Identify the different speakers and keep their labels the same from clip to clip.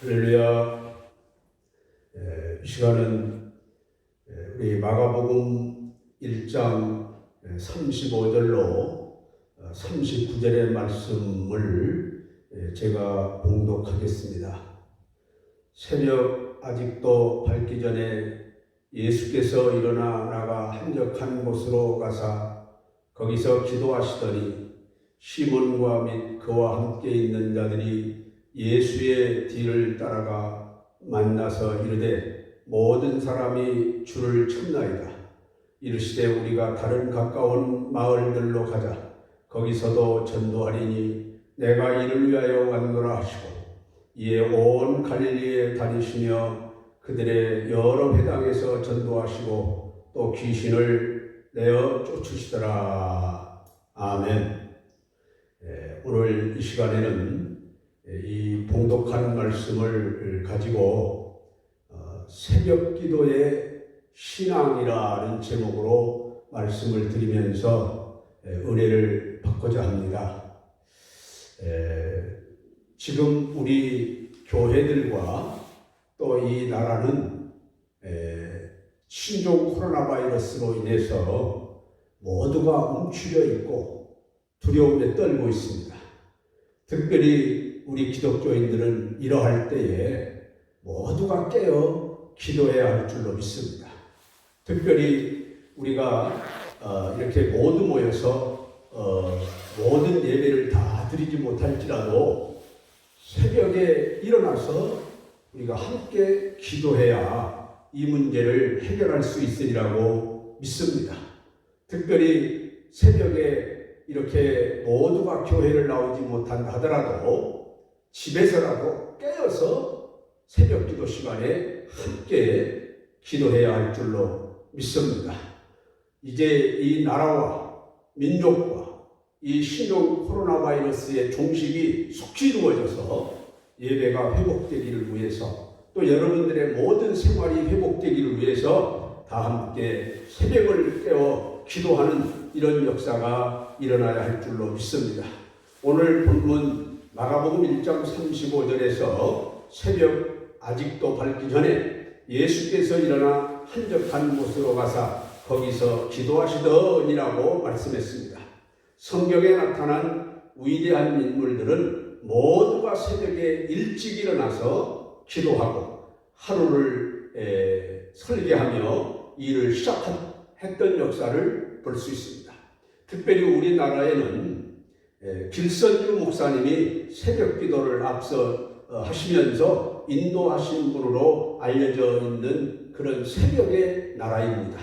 Speaker 1: 할렐루야. 이 시간은 우리 마가복음 1장 35절로 39절의 말씀을 제가 봉독하겠습니다. 새벽 아직도 밝기 전에 예수께서 일어나 나가 한적한 곳으로 가사 거기서 기도하시더니 시몬과 및 그와 함께 있는 자들이 예수의 뒤를 따라가 만나서 이르되 모든 사람이 주를 찾나이다. 이르시되 우리가 다른 가까운 마을들로 가자. 거기서도 전도하리니 내가 이를 위하여 왔노라 하시고 이에 온 갈릴리에 다니시며 그들의 여러 회당에서 전도하시고 또 귀신을 내어 쫓으시더라. 아멘. 오늘 이 시간에는 이 봉독한 말씀을 가지고 새벽 기도의 신앙이라는 제목으로 말씀을 드리면서 은혜를 받고자 합니다. 지금 우리 교회들과 또 이 나라는 신종 코로나 바이러스로 인해서 모두가 움츠려 있고 두려움에 떨고 있습니다. 특별히 우리 기독교인들은 이러할 때에 모두가 깨어 기도해야 할 줄로 믿습니다. 특별히 우리가 이렇게 모두 모여서 모든 예배를 다 드리지 못할지라도 새벽에 일어나서 우리가 함께 기도해야 이 문제를 해결할 수 있으리라고 믿습니다. 특별히 새벽에 이렇게 모두가 교회를 나오지 못한다 하더라도 집에서라도 깨어서 새벽 기도 시간에 함께 기도해야 할 줄로 믿습니다. 이제 이 나라와 민족과 이 신종 코로나 바이러스의 종식이 속히 이루어져서 예배가 회복되기를 위해서 또 여러분들의 모든 생활이 회복되기를 위해서 다 함께 새벽을 깨어 기도하는 이런 역사가 일어나야 할 줄로 믿습니다. 오늘 본문 마가복음 1장 35절에서 새벽 아직도 밝기 전에 예수께서 일어나 한적한 곳으로 가사 거기서 기도하시더니라고 말씀했습니다. 성경에 나타난 위대한 인물들은 모두가 새벽에 일찍 일어나서 기도하고 하루를 설계하며 일을 시작했던 역사를 볼 수 있습니다. 특별히 우리나라에는 길선주 목사님이 새벽 기도를 앞서 하시면서 인도하신 분으로 알려져 있는 그런 새벽의 나라입니다.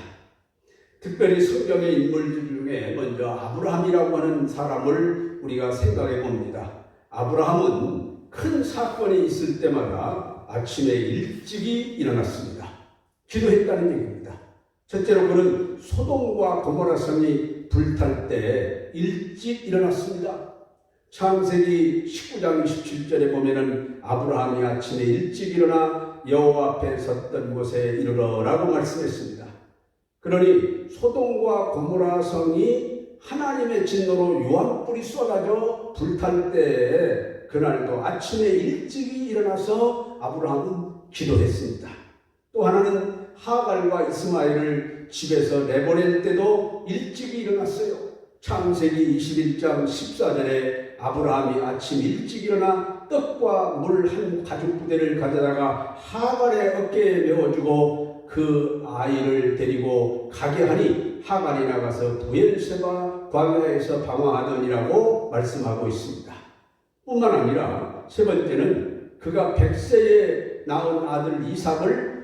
Speaker 1: 특별히 성경의 인물들 중에 먼저 아브라함이라고 하는 사람을 우리가 생각해 봅니다. 아브라함은 큰 사건이 있을 때마다 아침에 일찍이 일어났습니다. 기도했다는 얘기입니다. 첫째로 그는 소돔과 고모라 성이 불탈 때 일찍 일어났습니다. 창세기 19장 27절에 보면은 아브라함이 아침에 일찍 일어나 여호와 앞에 섰던 곳에 이르러라고 말씀했습니다. 그러니 소돔과 고모라 성이 하나님의 진노로 유황불이 쏟아져 불탈 때 그날도 아침에 일찍이 일어나서 아브라함은 기도했습니다. 또 하나는 하갈과 이스마엘을 집에서 내보낼 때도 일찍이 일어났어요. 창세기 21장 14절에 아브라함이 아침 일찍 일어나 떡과 물 한 가죽 부대를 가져다가 하갈의 어깨에 메워주고 그 아이를 데리고 가게 하니 하갈이 나가서 부엘세바 광야에서 방황하더니라고 말씀하고 있습니다. 뿐만 아니라 세 번째는 그가 100세에 낳은 아들 이삭을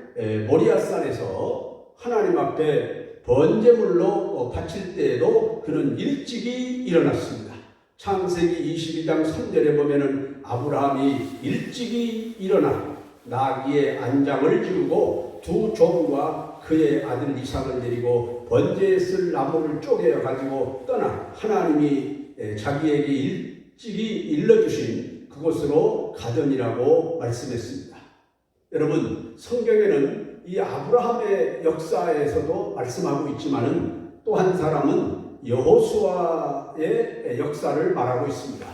Speaker 1: 모리아산에서 하나님 앞에 번제물로 바칠 때에도 그는 일찍이 일어났습니다. 창세기 22장 3절에 보면은 아브라함이 일찍이 일어나 나귀의 안장을 지르고 두 종과 그의 아들 이삭을 데리고 번제에 쓸 나무를 쪼개어 가지고 떠나 하나님이 자기에게 일찍이 일러주신 그곳으로 가더니라고 말씀했습니다. 여러분, 성경에는 이 아브라함의 역사에서도 말씀하고 있지만은 또 한 사람은 여호수아의 역사를 말하고 있습니다.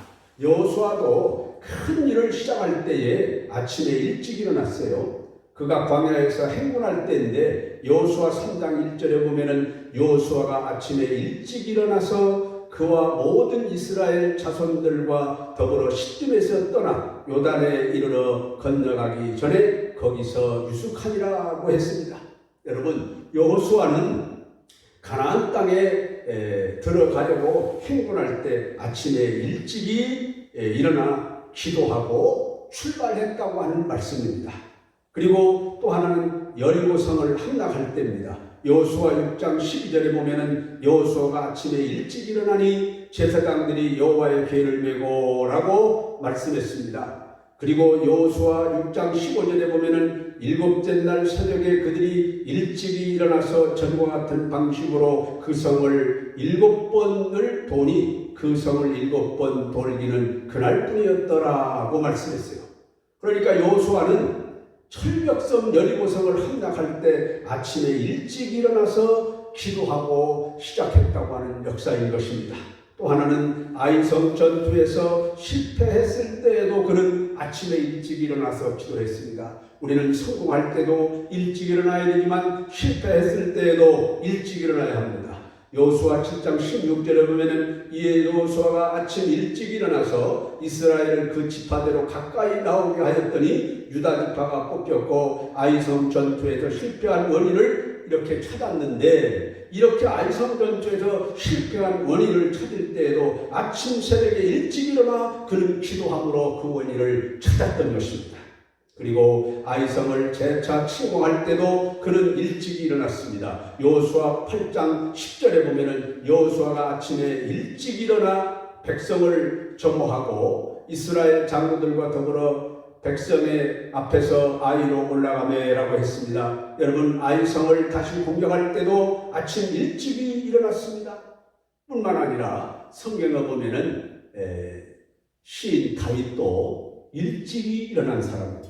Speaker 1: 여호수아도 큰 일을 시작할 때에 아침에 일찍 일어났어요. 그가 광야에서 행군할 때인데 여호수아 3장 1절에 보면은 여호수아가 아침에 일찍 일어나서 그와 모든 이스라엘 자손들과 더불어 시딤에서 떠나 요단에 이르러 건너가기 전에 거기서 유숙하니라고 했습니다. 여러분, 여호수아는 가나안 땅에 들어가려고 행군할 때 아침에 일찍이 일어나 기도하고 출발했다고 하는 말씀입니다. 그리고 또 하나는 여리고성을 함락할 때입니다. 여호수아 6장 12절에 보면은 여호수아가 아침에 일찍 일어나니 제사장들이 여호와의 궤를 메고라고 말씀했습니다. 그리고 여호수아 6장 15절에 보면은 일곱째 날 새벽에 그들이 일찍이 일어나서 전과 같은 방식으로 그 성을 7번을 도니 그 성을 7번 돌기는 그날뿐이었더라고 말씀했어요. 그러니까 여호수아는 철벽성 여리고성을 함락할 때 아침에 일찍 일어나서 기도하고 시작했다고 하는 역사인 것입니다. 또 하나는 아이성 전투에서 실패했을 때에도 그는 아침에 일찍 일어나서 기도했습니다. 우리는 성공할 때도 일찍 일어나야 되지만 실패했을 때에도 일찍 일어나야 합니다. 여호수아 7장 16절에 보면은 이에 여호수아가 아침 일찍 일어나서 이스라엘을 그 지파대로 가까이 나오게 하였더니 유다 지파가 뽑혔고 아이성 전투에서 실패한 원인을 이렇게 찾았는데, 이렇게 아이성 전투에서 실패한 원인을 찾을 때에도 아침 새벽에 일찍 일어나 그는 기도함으로 그 원인을 찾았던 것입니다. 그리고 아이성을 재차 침공할 때도 그는 일찍 일어났습니다. 여호수아 8장 10절에 보면은 여호수아가 아침에 일찍 일어나 백성을 정오하고 이스라엘 장로들과 더불어 백성의 앞에서 아이로 올라가매라고 했습니다. 여러분, 아이성을 다시 공격할 때도 아침 일찍이 일어났습니다. 뿐만 아니라 성경에 보면은 시인 다윗도 일찍이 일어난 사람입니다.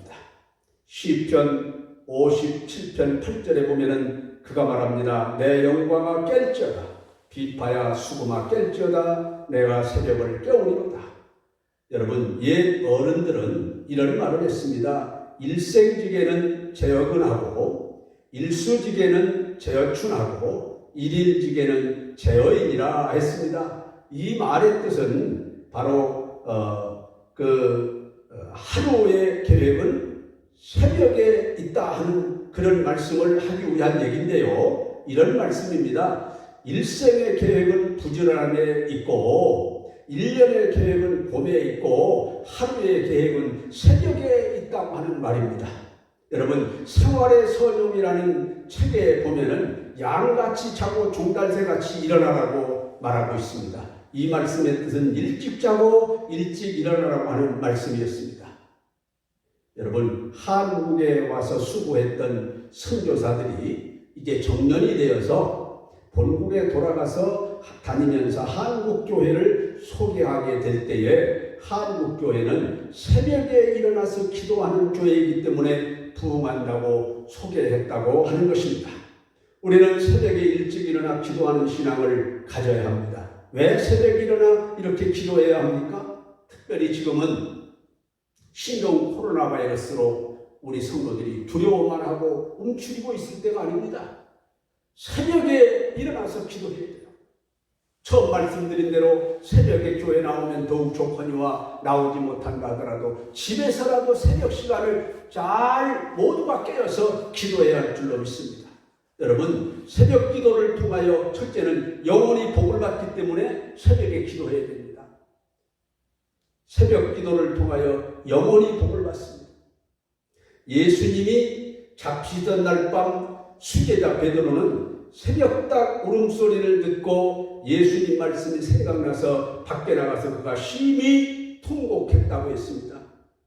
Speaker 1: 시편 57편 8절에 보면은 그가 말합니다. 내 영광아 깰지어다, 비파야 수금아 깰지어다, 내가 새벽을 깨우리로다. 여러분, 옛 어른들은 이런 말을 했습니다. 일생지게는 제어근하고 일수지게는 제어춘하고 일일지게는 제어인이라 했습니다. 이 말의 뜻은 바로 하루의 계획은 새벽에 있다 하는 그런 말씀을 하기 위한 얘기인데요. 이런 말씀입니다. 일생의 계획은 부지런함에 있고 1년의 계획은 봄에 있고 하루의 계획은 새벽에 있다고 하는 말입니다. 여러분, 생활의 선용이라는 책에 보면은 양같이 자고 종달새같이 일어나라고 말하고 있습니다. 이 말씀의 뜻은 일찍 자고 일찍 일어나라고 하는 말씀이었습니다. 여러분, 한국에 와서 수고했던 선교사들이 이제 정년이 되어서 본국에 돌아가서 다니면서 한국교회를 소개하게 될 때에 한국교회는 새벽에 일어나서 기도하는 교회이기 때문에 부흥한다고 소개했다고 하는 것입니다. 우리는 새벽에 일찍 일어나 기도하는 신앙을 가져야 합니다. 왜 새벽에 일어나 이렇게 기도해야 합니까? 특별히 지금은 신종 코로나 바이러스로 우리 성도들이 두려워만 하고 움츠리고 있을 때가 아닙니다. 새벽에 일어나서 기도해야 돼요. 처음 말씀드린 대로 새벽에 교회 나오면 더욱 좋거니와 나오지 못한다 하더라도 집에서라도 새벽 시간을 잘 모두가 깨어서 기도해야 할 줄로 믿습니다. 여러분, 새벽 기도를 통하여 첫째는 영원히 복을 받기 때문에 새벽에 기도해야 됩니다. 새벽 기도를 통하여 영원히 복을 받습니다. 예수님이 잡히던 날 밤 수제자 베드로는 새벽닭 울음소리를 듣고 예수님 말씀이 생각나서 밖에 나가서 그가 심히 통곡했다고 했습니다.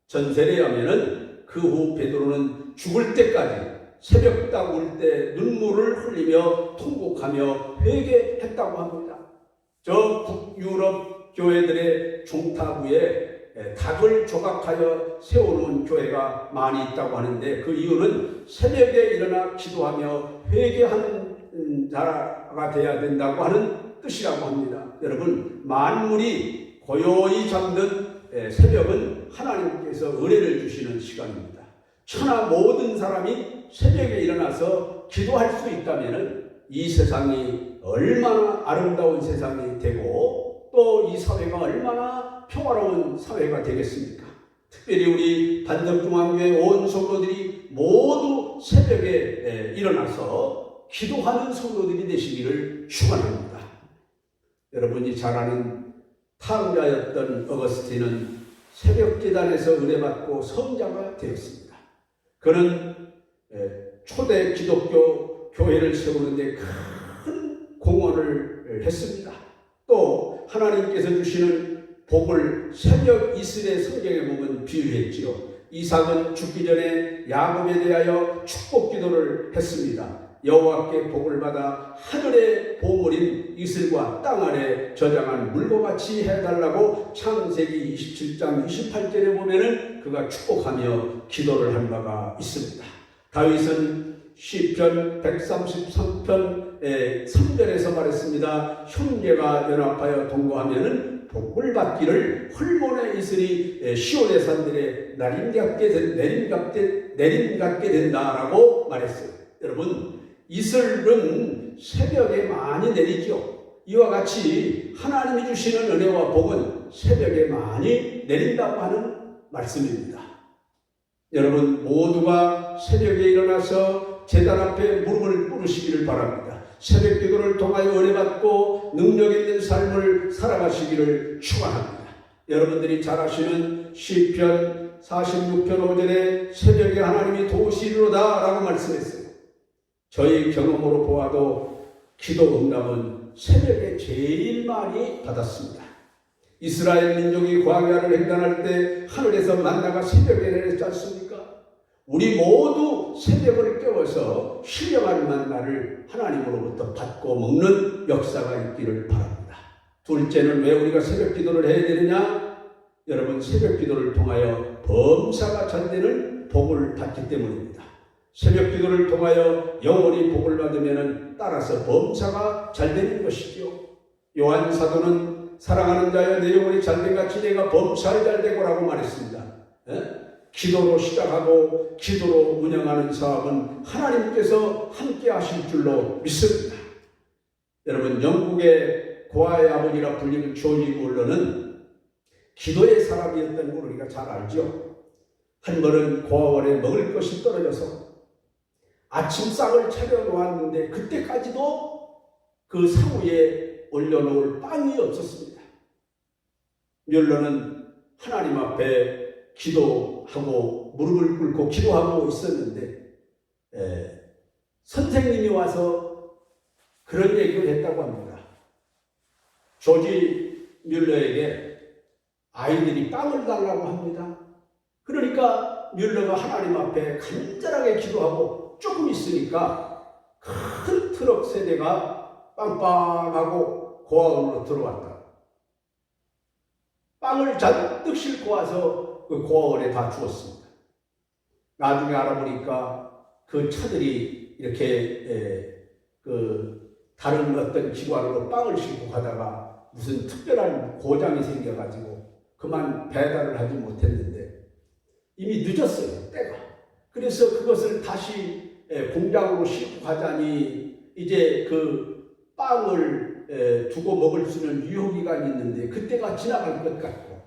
Speaker 1: 전설에 의하면 그 후 베드로는 죽을 때까지 새벽닭 울 때 눈물을 흘리며 통곡하며 회개했다고 합니다. 저 북유럽 교회들의 중타부에 닭을 조각하여 세워놓은 교회가 많이 있다고 하는데 그 이유는 새벽에 일어나 기도하며 회개하는 자가 되어야 된다고 하는 뜻이라고 합니다. 여러분, 만물이 고요히 잠든 새벽은 하나님께서 은혜를 주시는 시간입니다. 천하 모든 사람이 새벽에 일어나서 기도할 수 있다면 이 세상이 얼마나 아름다운 세상이 되고 또 이 사회가 얼마나 평화로운 사회가 되겠습니까? 특별히 우리 반석중앙교회 온 성도들이 모두 새벽에 일어나서 기도하는 성도들이 되시기를 축원합니다. 여러분이 잘 아는 탕자였던 어거스틴은 새벽기단에서 은혜받고 성자가 되었습니다. 그는 초대 기독교 교회를 세우는데 큰 공헌을 했습니다. 또 하나님께서 주시는 복을 새벽 이슬의 성경에 보면 비유했지요. 이삭은 죽기 전에 야곱에 대하여 축복 기도를 했습니다. 여호와께 복을 받아 하늘의 보물인 이슬과 땅 아래 저장한 물과 같이 해달라고 창세기 27장 28절에 보면은 그가 축복하며 기도를 한 바가 있습니다. 다윗은 시편 133편 3절에서 말했습니다. 형제가 연합하여 동거하면은 복을 받기를 헐몬의 이슬이 시온의 산들에 내림 같게 된다라고 말했어요. 여러분, 이슬은 새벽에 많이 내리죠. 이와 같이 하나님이 주시는 은혜와 복은 새벽에 많이 내린다고 하는 말씀입니다. 여러분 모두가 새벽에 일어나서 제단 앞에 무릎을 꿇으시기를 바랍니다. 새벽 기도를 통하여 은혜받고 능력 있는 삶을 살아가시기를 축원합니다. 여러분들이 잘 아시는 시편 46편 5절에 새벽에 하나님이 도우시리로다 라고 말씀했어요. 저희 경험으로 보아도 기도 응답은 새벽에 제일 많이 받았습니다. 이스라엘 민족이 광야를 횡단할 때 하늘에서 만나가 새벽에 내렸지 않습니까? 우리 모두 새벽을 깨워서 신령한 만나를 하나님으로부터 받고 먹는 역사가 있기를 바랍니다. 둘째는 왜 우리가 새벽 기도를 해야 되느냐? 여러분, 새벽 기도를 통하여 범사가 잘 되는 복을 받기 때문입니다. 새벽 기도를 통하여 영원히 복을 받으면 따라서 범사가 잘 되는 것이죠. 요한 사도는 사랑하는 자여 내 영혼이 잘된 같이 내가 범사에 잘되고라고 말했습니다. 기도로 시작하고 기도로 운영하는 사업은 하나님께서 함께 하실 줄로 믿습니다. 여러분, 영국의 고아의 아버지라 불리는 조지 물러는 기도의 사람이었다는 걸 우리가 잘 알죠. 한 번은 고아원에 먹을 것이 떨어져서 아침상을 차려놓았는데 그때까지도 그 상위에 올려놓을 빵이 없었습니다. 뮬러는 하나님 앞에 기도하고 무릎을 꿇고 기도하고 있었는데 선생님이 와서 그런 얘기를 했다고 합니다. 조지 뮬러에게 아이들이 빵을 달라고 합니다. 그러니까 뮬러가 하나님 앞에 간절하게 기도하고 조금 있으니까 큰 트럭 세대가 빵빵하고 고아원으로 들어왔다. 빵을 잔뜩 싣고 와서 그 고아원에 다 주었습니다. 나중에 알아보니까 그 차들이 이렇게 다른 어떤 기관으로 빵을 싣고 가다가 무슨 특별한 고장이 생겨가지고 그만 배달을 하지 못했는데 이미 늦었어요, 때가. 그래서 그것을 다시 공장으로 싣고 가자니 이제 그 빵을 두고 먹을 수 있는 유효기간이 있는데 그때가 지나갈 것 같고,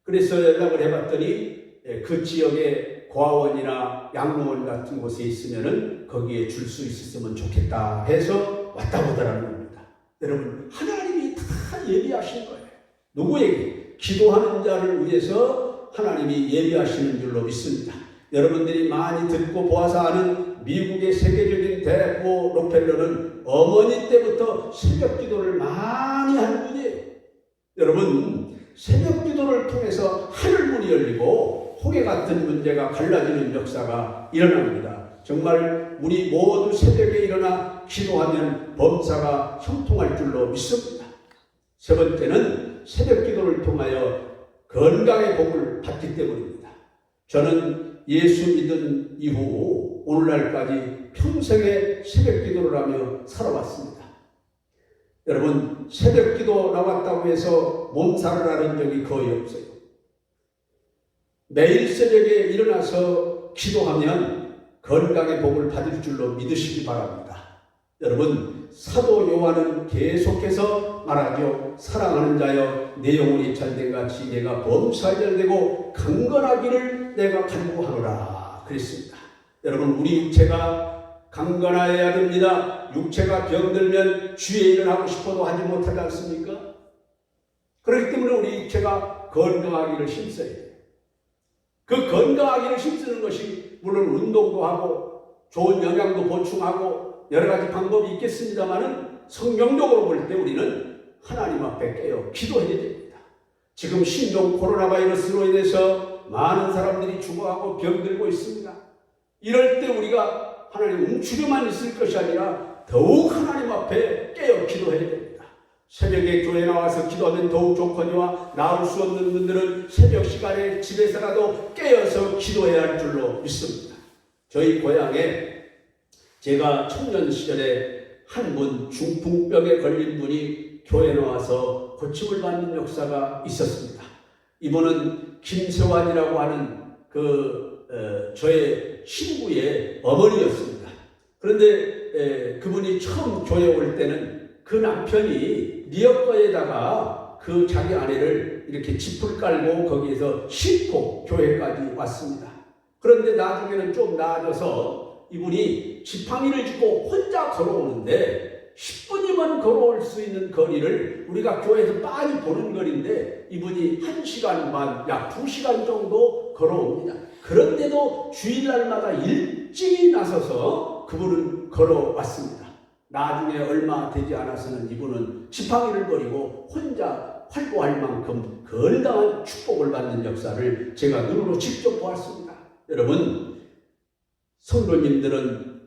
Speaker 1: 그래서 연락을 해봤더니 그 지역에 고아원이나 양로원 같은 곳에 있으면은 거기에 줄 수 있었으면 좋겠다 해서 왔다 보더라는 겁니다. 여러분, 하나님이 다 예비하신 거예요. 누구에게? 기도하는 자를 위해서 하나님이 예비하시는 줄로 믿습니다. 여러분들이 많이 듣고 보아서 아는 미국의 세계적인 대포 록펠러는 어머니 때부터 새벽 기도를 많이 한 분이에요. 여러분, 새벽 기도를 통해서 하늘문이 열리고 홍해 같은 문제가 갈라지는 역사가 일어납니다. 정말 우리 모두 새벽에 일어나 기도하면 범사가 형통할 줄로 믿습니다. 세 번째는 새벽 기도를 통하여 건강의 복을 받기 때문입니다. 저는 예수 믿은 이후 오늘날까지 평생에 새벽 기도를 하며 살아왔습니다. 여러분, 새벽 기도 나왔다고 해서 몸살을 앓은 적이 거의 없어요. 매일 새벽에 일어나서 기도하면 건강의 복을 받을 줄로 믿으시기 바랍니다. 여러분, 사도 요한은 계속해서 말하죠. 사랑하는 자여, 내 영혼이 잘된 같이 내가 범사에 잘되고 강건하기를 내가 간구하노라 그랬습니다. 여러분, 우리 육체가 강건해야 됩니다. 육체가 병들면 주의 일을 하고 싶어도 하지 못하지 않습니까? 그렇기 때문에 우리 육체가 건강하기를 힘써야 돼요. 그 건강하기를 힘쓰는 것이 물론 운동도 하고 좋은 영양도 보충하고 여러 가지 방법이 있겠습니다만은 성경적으로 볼 때 우리는 하나님 앞에 깨어 기도해야 됩니다. 지금 신종 코로나 바이러스로 인해서 많은 사람들이 죽어가고 병들고 있습니다. 이럴 때 우리가 하나님 움츠려만 있을 것이 아니라 더욱 하나님 앞에 깨어 기도해야 됩니다. 새벽에 교회 나와서 기도하면 더욱 좋거니와 나올 수 없는 분들은 새벽 시간에 집에서라도 깨어서 기도해야 할 줄로 믿습니다. 저희 고향에 제가 청년 시절에 한 분 중풍병에 걸린 분이 교회에 나와서 고침을 받는 역사가 있었습니다. 이분은 김세환이라고 하는 저의 친구의 어머니였습니다. 그런데 그분이 처음 교회에 올 때는 그 남편이 리어커에다가 그 자기 아내를 이렇게 짚을 깔고 거기에서 싣고 교회까지 왔습니다. 그런데 나중에는 좀 나아져서 이분이 지팡이를 짚고 혼자 걸어오는데 10분이면 걸어올 수 있는 거리를 우리가 교회에서 많이 보는 거리인데 이분이 1시간 반, 약 2시간 정도 걸어옵니다. 그런데도 주일날마다 일찍이 나서서 그분은 걸어왔습니다. 나중에 얼마 되지 않아서는 이분은 지팡이를 버리고 혼자 활보할 만큼 건강한 축복을 받는 역사를 제가 눈으로 직접 보았습니다. 여러분, 성도님들은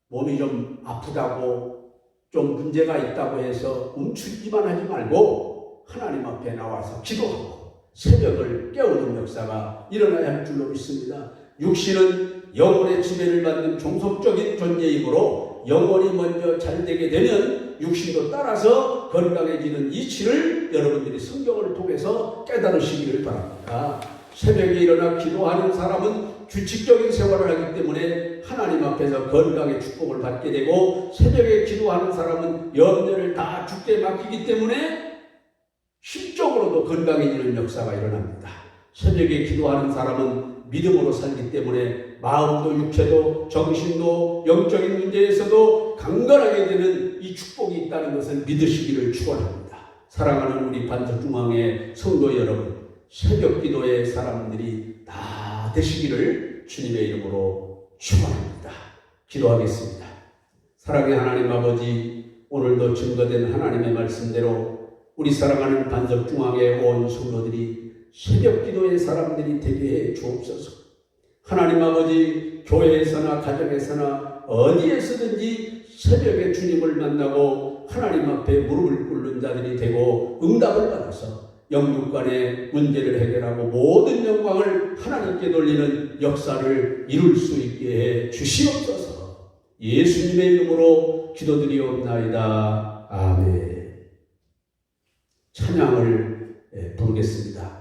Speaker 1: 몸이 좀 아프다고 좀 문제가 있다고 해서 움츠리기만 하지 말고 하나님 앞에 나와서 기도하고 새벽을 깨우는 역사가 일어나야 할 줄로 믿습니다. 육신은 영혼의 지배를 받는 종속적인 존재이므로 영혼이 먼저 잘되게 되면 육신도 따라서 건강해지는 이치를 여러분들이 성경을 통해서 깨달으시기를 바랍니다. 새벽에 일어나 기도하는 사람은 규칙적인 생활을 하기 때문에 하나님 앞에서 건강의 축복을 받게 되고 새벽에 기도하는 사람은 염려를 다 주께 맡기기 때문에 심적으로도 건강해지는 역사가 일어납니다. 새벽에 기도하는 사람은 믿음으로 살기 때문에 마음도 육체도 정신도 영적인 문제에서도 강건하게 되는 이 축복이 있다는 것을 믿으시기를 축원합니다. 사랑하는 우리 반석중앙의 성도 여러분, 새벽 기도의 사람들이 다 되시기를 주님의 이름으로 축원합니다. 기도하겠습니다. 사랑의 하나님 아버지, 오늘도 증거된 하나님의 말씀대로 우리 사랑하는 반석중앙의 온 성도들이 새벽 기도의 사람들이 되게 해 주옵소서. 하나님 아버지, 교회에서나 가정에서나 어디에서든지 새벽에 주님을 만나고 하나님 앞에 무릎을 꿇는 자들이 되고 응답을 받아서 영육간의 문제를 해결하고 모든 영광을 하나님께 돌리는 역사를 이룰 수 있게 해 주시옵소서. 예수님의 이름으로 기도드리옵나이다. 아멘. 찬양을 부르겠습니다.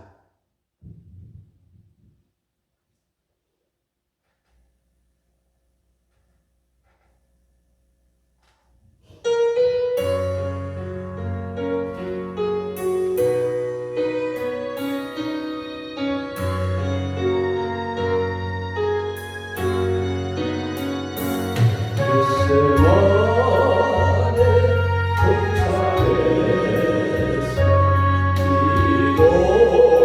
Speaker 1: 오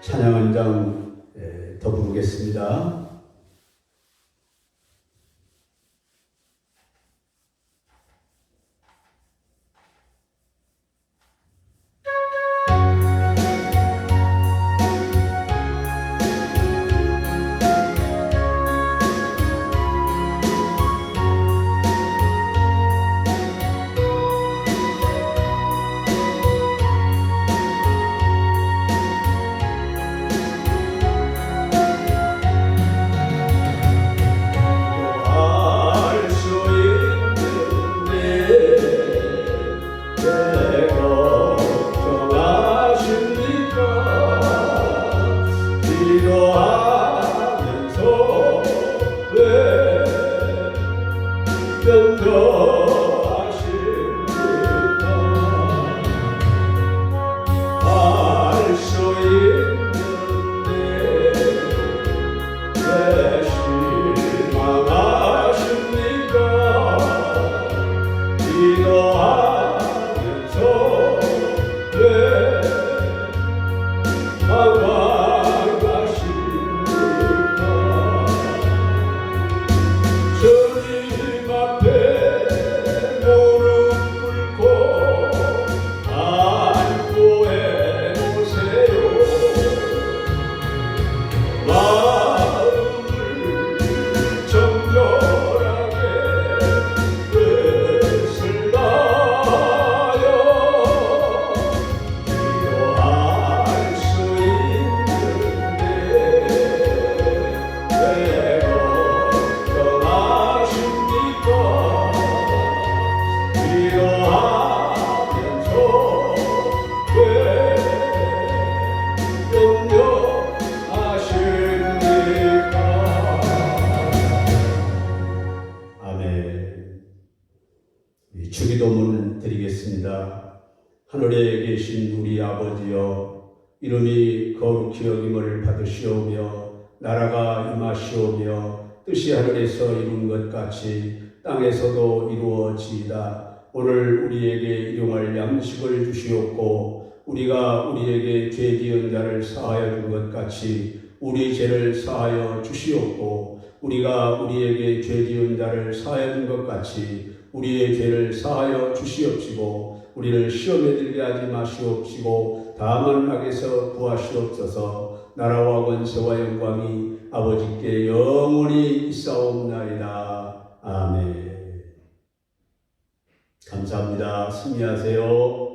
Speaker 1: 찬양 한 장 더 부르겠습니다. 주기도문 드리겠습니다. 하늘에 계신 우리 아버지여, 이름이 거룩히 여김을 받으시오며 나라가 임하시오며 뜻이 하늘에서 이룬 것 같이 땅에서도 이루어지이다. 오늘 우리에게 일용할 양식을 주시옵고 우리가 우리에게 죄 지은 자를 사하여 준 것 같이 우리 죄를 사하여 주시옵고 우리가 우리에게 죄 지은 자를 사하여 준 것 같이 우리의 죄를 사하여 주시옵시고 우리를 시험에 들게 하지 마시옵시고 다만 악에서 구하시옵소서. 나라와 권세와 영광이 아버지께 영원히 있사옵나이다. 아멘. 감사합니다. 승리하세요.